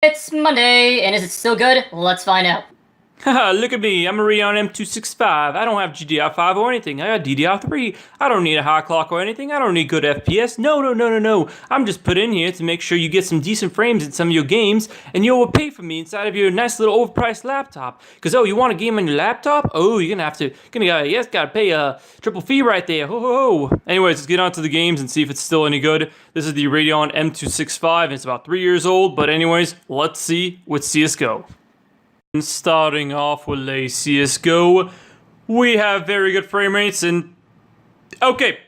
It's Monday, and is it still good? Let's find out. Haha, look at me, I'm a Radeon M265. I don't have GDR5 or anything. I got DDR3. I don't need a hot clock or anything. I don't need good FPS. No. I'm just put in here to make sure you get some decent frames in some of your games, and you will pay for me inside of your nice little overpriced laptop. Cause oh, you want a game on your laptop? Oh, you're gotta pay a triple fee right there. Ho ho ho. Anyways, let's get on to the games and see if it's still any good. This is the Radeon M265, and it's about 3 years old. But anyways, let's see with CS:GO. Starting off with a CSGO, we have very good frame rates and okay,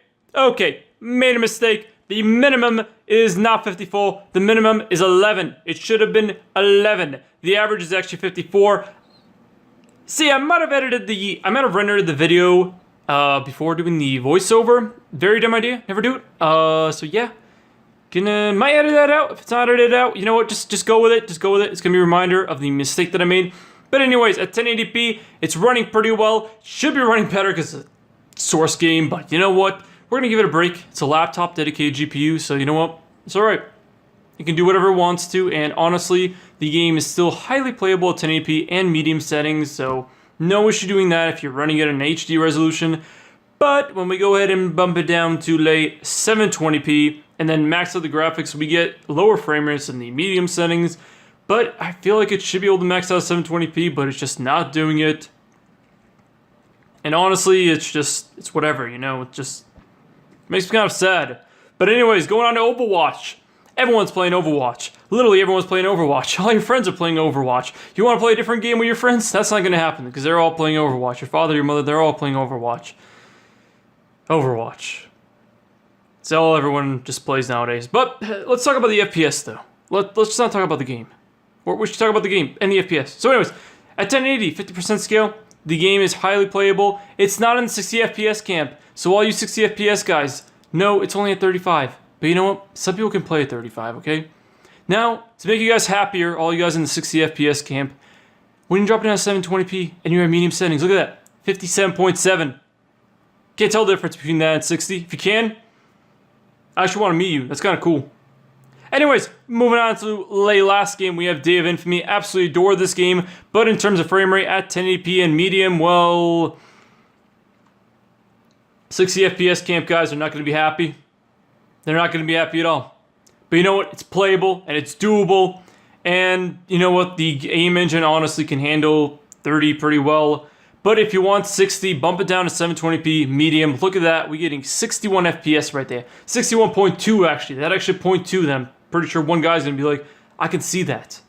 made a mistake. The minimum is not 54, the minimum is 11. It should have been 11. The average is actually 54. See, I might have rendered the video before doing the voiceover. Very dumb idea, never do it. So yeah. Might edit that out. If it's not edited out, you know what? Just go with it. It's gonna be a reminder of the mistake that I made. But anyways, at 1080p, it's running pretty well. Should be running better because it's a source game. But you know what? We're gonna give it a break. It's a laptop dedicated GPU, so you know what? It's all right. It can do whatever it wants to. And honestly, the game is still highly playable at 1080p and medium settings. So no issue doing that if you're running it in HD resolution. But when we go ahead and bump it down to late 720p and then max out the graphics, we get lower frame rates in the medium settings. But I feel like it should be able to max out 720p, but it's just not doing it. And honestly, it's whatever, you know, it just makes me kind of sad. But anyways, going on to Overwatch. Everyone's playing Overwatch. Literally everyone's playing Overwatch. All your friends are playing Overwatch. You want to play a different game with your friends? That's not going to happen because they're all playing Overwatch. Your father, your mother, they're all playing Overwatch. Overwatch. It's all everyone just plays nowadays. But let's talk about the FPS though. Let's not talk about the game. We should talk about the game and the FPS. So anyways, at 1080, 50% scale, the game is highly playable. It's not in the 60 FPS camp. So all you 60 FPS guys, no, it's only at 35. But you know what? Some people can play at 35, okay? Now, to make you guys happier, all you guys in the 60 FPS camp, when you drop it down to 720p and you're at medium settings, look at that, 57.7. Can't tell the difference between that and 60. If you can, I actually want to meet you. That's kind of cool. Anyways, moving on to the last game, we have Day of Infamy. Absolutely adore this game, but in terms of frame rate at 1080p and medium, well, 60 FPS camp guys are not going to be happy. They're not going to be happy at all. But you know what? It's playable and it's doable. And you know what? The aim engine honestly can handle 30 pretty well. But if you want 60, bump it down to 720p medium. Look at that. We're getting 61 FPS right there. 61.2 actually. That actually 0.2 that I'm pretty sure one guy's going to be like, I can see that.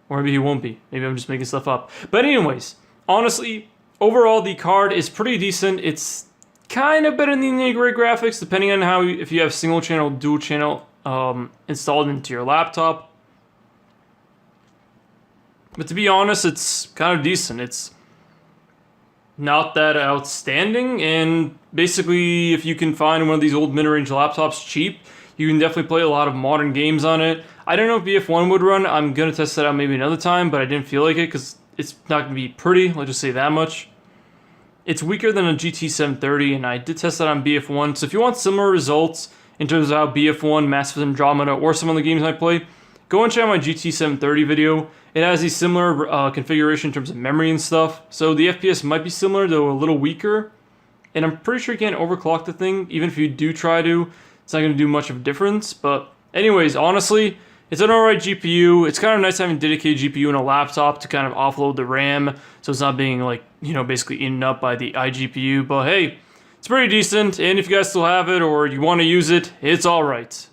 Or maybe he won't be. Maybe I'm just making stuff up. But anyways, honestly, overall the card is pretty decent. It's kind of better than the nitty-gritty graphics depending on how if you have single channel, dual channel installed into your laptop. But to be honest, it's kind of decent. It's not that outstanding, and basically if you can find one of these old mid-range laptops cheap, you can definitely play a lot of modern games on it. I don't know if BF1 would run. I'm going to test that out maybe another time, but I didn't feel like it because it's not going to be pretty, let's just say that much. It's weaker than a GT 730, and I did test that on BF1, so if you want similar results in terms of how BF1, Massive Andromeda, or some of the games I play, go and check out my GT 730 video. It has a similar configuration in terms of memory and stuff. So the FPS might be similar, though a little weaker. And I'm pretty sure you can't overclock the thing. Even if you do try to, it's not going to do much of a difference. But anyways, honestly, it's an alright GPU. It's kind of nice having a dedicated GPU in a laptop to kind of offload the RAM. So it's not being like, you know, basically eaten up by the iGPU. But hey, it's pretty decent. And if you guys still have it or you want to use it, it's alright.